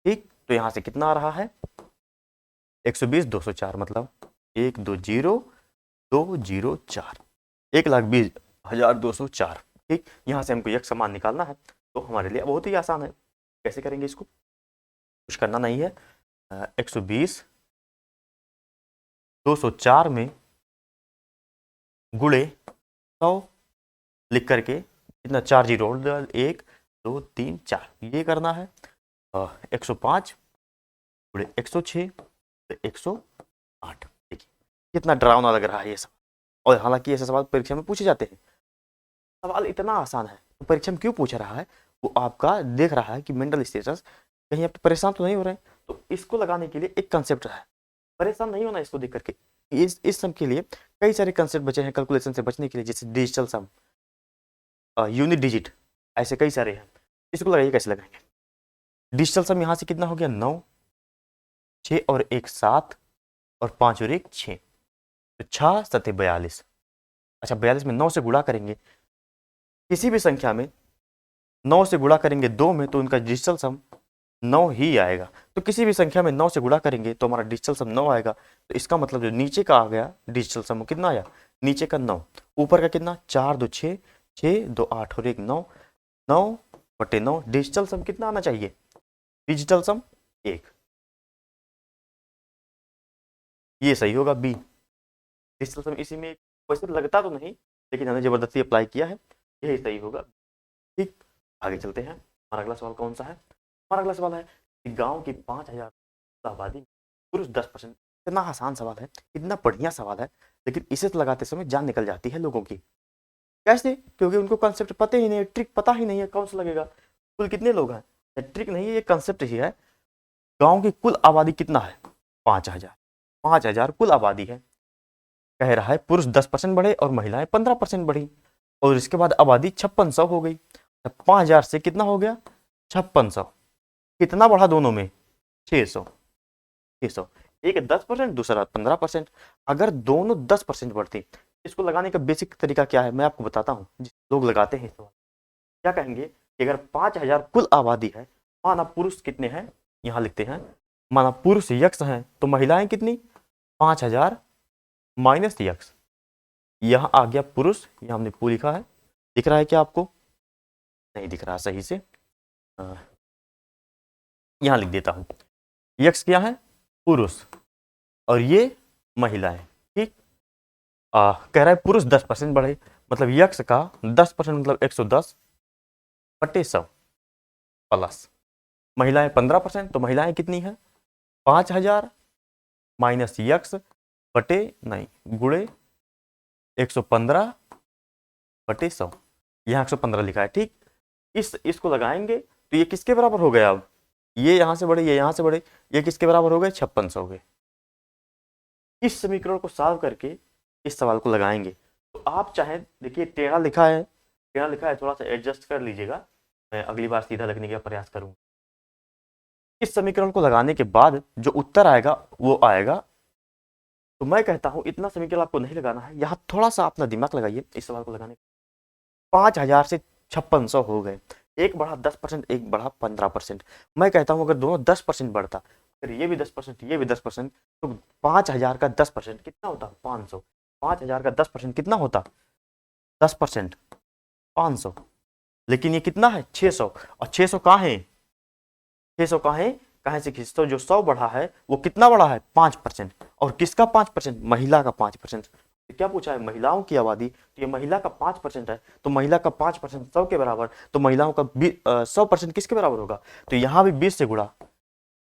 ठीक, तो यहां से कितना आ रहा है, 120,204, मतलब 120,204, 1,20,204। ठीक, यहां से हमको यक्ष मान निकालना है, तो हमारे लिए बहुत ही आसान है। कैसे करेंगे इसको, कुछ करना नहीं है। 120,204 में गुणे 100 लिख करके, इतना 4 जीरो, 1 2 3 4, ये करना है। 105 गुणे 106 108। देखिए कितना डरावना लग रहा है ये सब, और हालांकि ऐसे सवाल परीक्षा में पूछे जाते हैं। सवाल इतना आसान है तो परीक्षा में क्यों पूछ रहा है, वो आपका देख रहा है कि मेंटल स्टेटस कहीं आप परेशान तो नहीं हो रहे हैं। तो इसको लगाने के लिए एक कंसेप्ट है, परेशान नहीं होना इसको देख करके। इस सम के लिए कई सारे कंसेप्ट बचे हैं कैलकुलेशन से बचने के लिए, जैसे डिजिटल सम, यूनिट डिजिट, ऐसे कई सारे हैं। इसको लगाइए, कैसे लगाएंगे। डिजिटल सम यहाँ से कितना हो गया, 9, 6 और 1 7, और 5 और 1 6, तो 6 7 42। अच्छा, 42 में 9 से गुणा करेंगे, किसी भी संख्या में 9 से गुणा करेंगे 2 में, तो उनका डिजिटल सम 9 ही आएगा। तो किसी भी संख्या में 9 से गुणा करेंगे तो हमारा डिजिटल सम 9 आएगा। तो इसका मतलब जो नीचे का आ गया डिजिटल सम, कितना आया, नीचे का 9, ऊपर का कितना, 4 2 6, 6 2 8 और 1 9, 9/9। डिजिटल सम कितना आना चाहिए, डिजिटल सम 1। ये सही होगा बी, डिजिटल सम इसी में, वैसे लगता तो नहीं, लेकिन हमने जबरदस्ती अप्लाई किया है, यही सही होगा। ठीक, आगे चलते हैं, हमारा अगला सवाल कौन सा है। हमारा अगला सवाल है कि गांव की 5,000 आबादी में पुरुष 10%, इतना आसान सवाल है, इतना बढ़िया सवाल है, लेकिन इसे तो लगाते समय जान निकल जाती है लोगों की। कैसे? क्योंकि उनको कंसेप्ट पता ही नहीं है, ट्रिक पता ही नहीं है, कौन सा लगेगा। कुल कितने लोग हैं, ट्रिक नहीं है, ये कंसेप्ट ही है। गांव की कुल आबादी कितना है? 5,000। 5,000 कुल आबादी है। कह रहा है पुरुष 10% बढ़े और महिलाएं 15% बढ़ी, और इसके बाद आबादी 5600 हो गई। 5,000 से कितना हो गया? 5600। कितना बढ़ा दोनों में? 600। 600। एक 10%, दूसरा 15%। अगर दोनों 10% बढ़ती, इसको लगाने का बेसिक तरीका क्या है मैं आपको बताता हूँ। लोग लगाते हैं सवाल, क्या कहेंगे कि अगर 5,000 कुल आबादी है, माना पुरुष कितने हैं, यहाँ लिखते हैं, माना पुरुष यक्स हैं, तो महिलाएं कितनी? 5,000 माइनस यक्स। यहाँ आ गया पुरुष, यहाँ हमने पू लिखा है। दिख रहा है क्या आपको? नहीं दिख रहा सही से, यहाँ लिख देता हूँ। यक्स क्या है? पुरुष, और ये महिलाएं। ठीक, कह रहा है पुरुष 10% बढ़े, मतलब यक्स का 10% मतलब 110 बटे 100 प्लस महिलाएं 15%, तो महिलाएं कितनी है? 5,000 माइनस यक्स बटे नहीं गुणे 115 बटे 100। यहाँ 115 लिखा है। ठीक, इसको लगाएंगे तो ये किसके बराबर हो गया? अब ये यहाँ से बढ़े, ये यहाँ से बढ़े, ये किसके बराबर हो गए? 5600 हो गए। इस समीकरण को सॉल्व करके इस सवाल को लगाएंगे तो आप चाहे देखिए टेढ़ा लिखा है, टेढ़ा लिखा है, थोड़ा सा एडजस्ट कर लीजिएगा, मैं अगली बार सीधा लिखने का प्रयास करूंगा। इस समीकरण को लगाने के बाद जो उत्तर आएगा वो आएगा। तो मैं कहता हूं इतना समीकरण आपको नहीं लगाना है, यहाँ थोड़ा सा अपना दिमाग लगाइए इस सवाल को लगाने। 5,000 से 5600 हो गए, एक बढ़ा 10%, एक बढ़ा 15%। मैं कहता हूं अगर दोनों 10% बढ़ता, अगर ये भी 10%, ये भी 10%, तो 5,000 का 10% कितना होता? 500। 5,000 का 10% कितना होता? 10% 500। लेकिन ये कितना है? 600। और 600 कहाँ है? 600 कहाँ है? कहाँ से खींचते हो? जो 100 बढ़ा है वो कितना बढ़ा है? 5%। और किसका 5%? महिला का 5%। तो क्या पूछा है? महिलाओं की आबादी, तो ये महिला का 5% है, तो महिला का 5% 100 के बराबर, तो महिलाओं का 100% किसके बराबर होगा? तो यहाँ भी 20 से गुणा,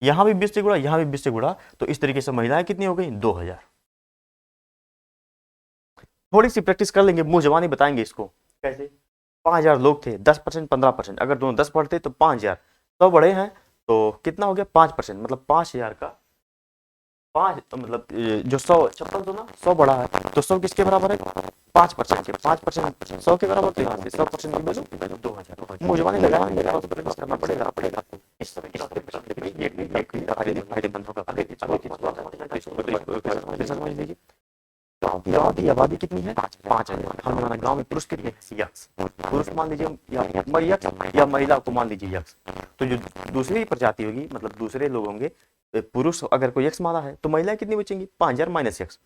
यहाँ भी 20 से गुणा, यहाँ भी 20 से गुणा, तो इस तरीके से महिलाएं कितनी हो गई? 2,000। थोड़ी सी प्रैक्टिस कर लेंगे, मुंह जबानी बताएंगे इसको कैसे। 5,000 लोग थे, 10% 15%, अगर दोनों 10 बढ़ते तो 5,000, 100 बढ़े हैं तो कितना हो गया? 5%, मतलब 5,000 का 5 मतलब जो 100 5600 ना 100 बढ़ा है, तो 100 किसके बराबर है? 5% के। 5% 100 के बराबर, तो यहाँ से 100% की वैल्यू 2,000। मुंह जबानी लगाना तो प्रैक्टिस करना पड़ेगा। इस तरह की फायदेमंद होगा। समझ लीजिए गांव की आबादी कितनी है? 5,000। हम माना गांव में पुरुष कितने हैं? यक्स। पुरुष मान लीजिए या महिला को मान लीजिए यक्स। तो जो दूसरी प्रजाति होगी, मतलब दूसरे लोग होंगे, पुरुष अगर कोई यक्स माना है तो महिलाएं कितनी बचेंगी? 5,000 माइनस यक्स।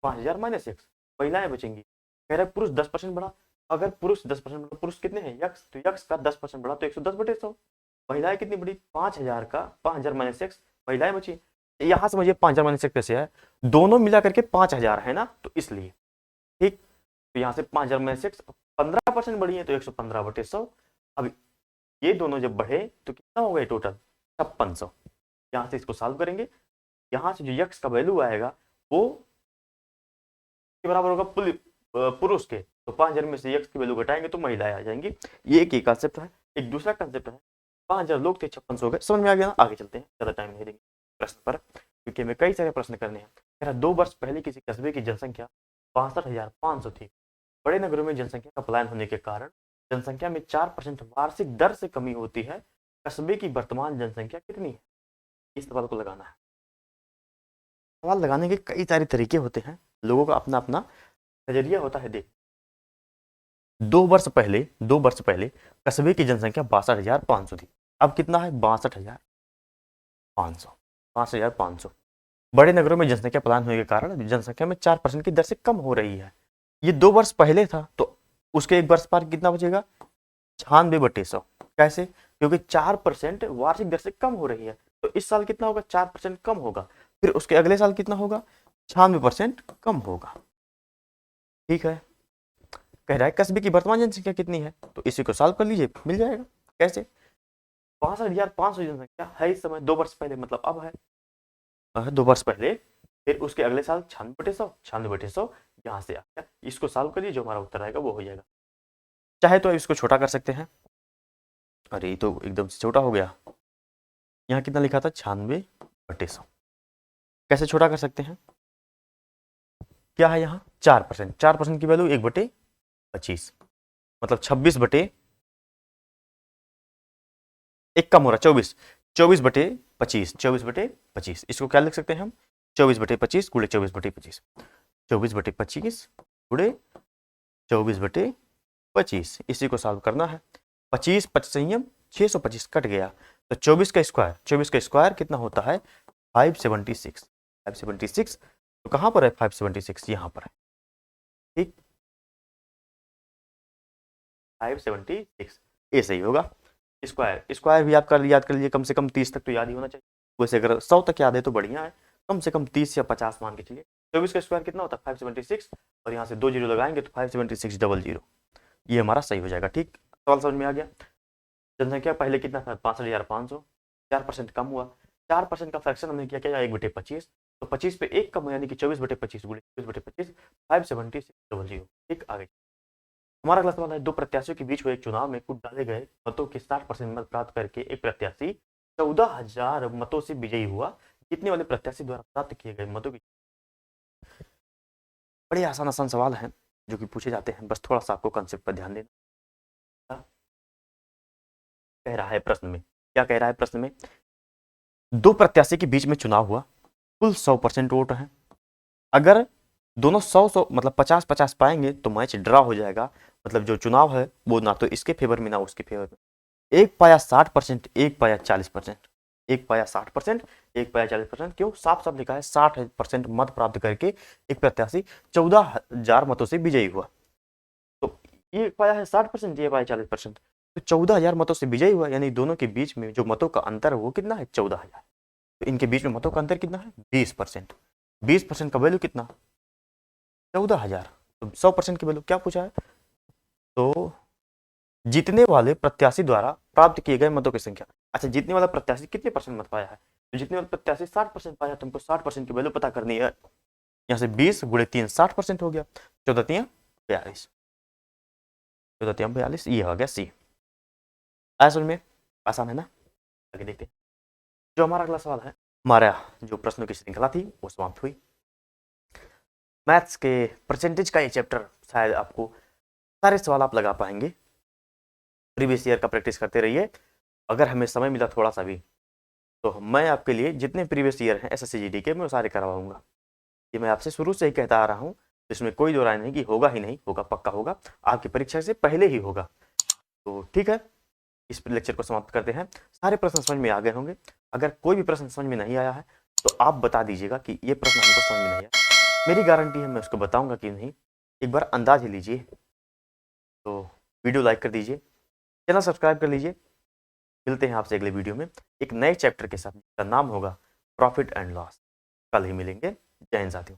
5,000 माइनस यक्स, महिलाएं बचेंगी। कह रहे पुरुष 10% बढ़ा, अगर पुरुष 10% बढ़ा, पुरुष कितने हैं? यक्स, तो यक्स का 10% बढ़ा तो 110 बटे 100। महिलाएं कितनी बढ़ी? 5,000 का 5,000 माइनस यक्स, महिलाएं बची। यहाँ समझिए 5,000 माइनस यक्स कैसे है, दोनों मिला करके 5,000 है ना, तो इसलिए। ठीक, तो यहाँ से 5,000 माइनस यक्स 15% बढ़ी है तो 115 बटे 100। अब ये दोनों जब बढ़े तो कितना हो गए टोटल? 5600। यहाँ से इसको सॉल्व करेंगे, यहाँ से जो यक्स का वैल्यू आएगा वो के बराबर होगा पुरुष के, तो 5,000 में से यक्स की वैल्यू घटाएंगे तो महिलाएं आ जाएंगी। ये एक ही कंसेप्ट है। एक दूसरा कंसेप्ट है, 5,000 लोग थे, 5600 हो गए। समझ में आ गया ना? आगे चलते हैं, ज़्यादा टाइम नहीं देंगे प्रश्न पर, क्योंकि हमें कई सारे प्रश्न करने हैं। 2 वर्ष पहले किसी कस्बे की जनसंख्या 62,500 थी। बड़े नगरों में जनसंख्या का पलायन होने के कारण जनसंख्या में 4% वार्षिक दर से कमी होती है। कस्बे की वर्तमान जनसंख्या कितनी है? इस सवाल को लगाना है। सवाल लगाने के कई सारे तरीके होते हैं, लोगों का अपना अपना नजरिया होता है। देख, 2 वर्ष पहले कस्बे की जनसंख्या 62,500 थी। अब कितना है? 62,500। 62,500। बड़े नगरों में जनसंख्या पलायन होने के कारण जनसंख्या में 4% की दर से कम हो रही है। ये 2 वर्ष पहले था, तो उसके 1 वर्ष बाद कितना बचेगा? 96 बटे 100। कैसे? क्योंकि 4% वार्षिक दर से कम हो रही है, तो इस साल कितना होगा? 4% कम होगा, फिर उसके अगले साल कितना होगा? 96% कम होगा। ठीक है, कह रहा है कस्बे की वर्तमान जनसंख्या कितनी है, तो इसी को सॉल्व कर लीजिए, मिल जाएगा। कैसे? 62,500 जनसंख्या है इस समय, 2 वर्ष पहले, मतलब अब है 2 वर्ष पहले फिर उसके अगले साल 96/100, 96/100 यहाँ से आ गया। इसको सॉल्व करिए, जो हमारा उत्तर आएगा वो हो जाएगा। चाहे तो इसको छोटा कर सकते हैं। अरे ये तो एकदम से छोटा हो गया। यहाँ कितना लिखा था? 96/100। कैसे छोटा कर सकते हैं? क्या है यहाँ? 4%। 4% की वैल्यू 1/25, मतलब 26/1 कम हो रहा है 24, 24/25, 24/25। इसको क्या लिख सकते हैं हम? 24/25 गुणे 24/25, 24/25 गुणे 24/25। इसी को सॉल्व करना है। 25 25 625 कट गया, तो 24 का स्क्वायर, 24 का स्क्वायर कितना होता है? 576। 576 तो कहाँ पर है 576? यहाँ पर है, ठीक, 576 ये सही होगा। स्क्वायर, स्क्वायर भी आप याद कर लीजिए, कम से कम 30 तक तो याद ही होना चाहिए। वैसे अगर 100 तक याद है तो बढ़िया है, कम से कम 30 या 50 मान के चलिए। 24 का स्क्वायर कितना होता है? 576, और यहाँ से 2 जीरो लगाएंगे तो 57600, ये हमारा सही हो जाएगा। ठीक, सवाल समझ में आ गया। जनसंख्या पहले कितना था? 65,500, 4% कम हुआ। 4% का फ्रैक्शन हमने किया क्या? 1/25, तो 25 पे 1 कम, यानी कि 24/25 गुणे 24/25, 57600। ठीक, आगे हमारा अगला सवाल है, दो प्रत्याशियों के बीच हुए एक चुनाव में कुल डाले गए मतों के 60% मत प्राप्त करके एक प्रत्याशी 14,000 मतों से विजयी हुआ। कितने वाले प्रत्याशी द्वारा प्राप्त किए गए मतों की? बड़े आसान आसान सवाल हैं जो कि पूछे जाते हैं, बस थोड़ा सा आपको कंसेप्ट पर ध्यान देना। कह रहा है प्रश्न में, क्या कह रहा है प्रश्न में? दो प्रत्याशी के बीच में चुनाव हुआ, कुल 100% वोट हैं। अगर दोनों 100 मतलब 50-50 पाएंगे तो मैच ड्रा हो जाएगा। मतलब जो चुनाव है वो ना तो इसके फेवर में ना उसके फेवर में। एक पाया 60%, एक पाया 40%, एक पाया 60%, एक पाया 40%। क्यों? साफ साफ लिखा है 60% मत प्राप्त करके एक प्रत्याशी 14,000 मतों से विजयी हुआ। तो ये पाया है 60%, ये पाया 40%, तो 14,000 मतों से विजयी हुआ, यानी दोनों के बीच में जो मतों का अंतर है वो कितना है? 14,000। तो इनके बीच में मतों का अंतर कितना है? 20%। 20% का वैल्यू कितना? 14,000। तो 100% की वैल्यू क्या पूछा है? तो जीतने वाले प्रत्याशी द्वारा प्राप्त किए गए मतों की संख्या। अच्छा, जीतने वाला प्रत्याशी कितने परसेंट मत पाया है? तो जीतने वाला प्रत्याशी 60% पाया, तुमको 60% की वैल्यू पता करनी है। यहाँ से 20 गुणे 3 60% हो गया, 14×3 42, 14×3 42, ये हो गया सी। आया में? आसान है ना? आगे देखते हैं। जो हमारा अगला सवाल है, हमारा जो प्रश्नों की श्रृंखला थी वो समाप्त हुई। मैथ्स के परसेंटेज का ये चैप्टर शायद आपको सारे सवाल आप लगा पाएंगे। प्रीवियस ईयर का प्रैक्टिस करते रहिए। अगर हमें समय मिला थोड़ा सा भी तो मैं आपके लिए जितने प्रीवियस ईयर हैं एसएससी जीडी के, मैं सारे करवाऊंगा। ये मैं आपसे शुरू से ही कहता आ रहा हूँ, इसमें कोई दो राय नहीं कि होगा ही नहीं, होगा, पक्का होगा, आपकी परीक्षा से पहले ही होगा। तो ठीक है, इस लेक्चर को समाप्त करते हैं। सारे प्रश्न समझ में आ गए होंगे। अगर कोई भी प्रश्न समझ में नहीं आया है तो आप बता दीजिएगा कि ये प्रश्न हमको समझ में नहीं आया। मेरी गारंटी है मैं उसको बताऊंगा कि नहीं, एक बार अंदाज ही लीजिए। तो वीडियो लाइक कर दीजिए, चैनल सब्सक्राइब कर लीजिए। मिलते हैं आपसे अगले वीडियो में एक नए चैप्टर के साथ, जिसका नाम होगा प्रॉफिट एंड लॉस। कल ही मिलेंगे। जय हिंद साथियों।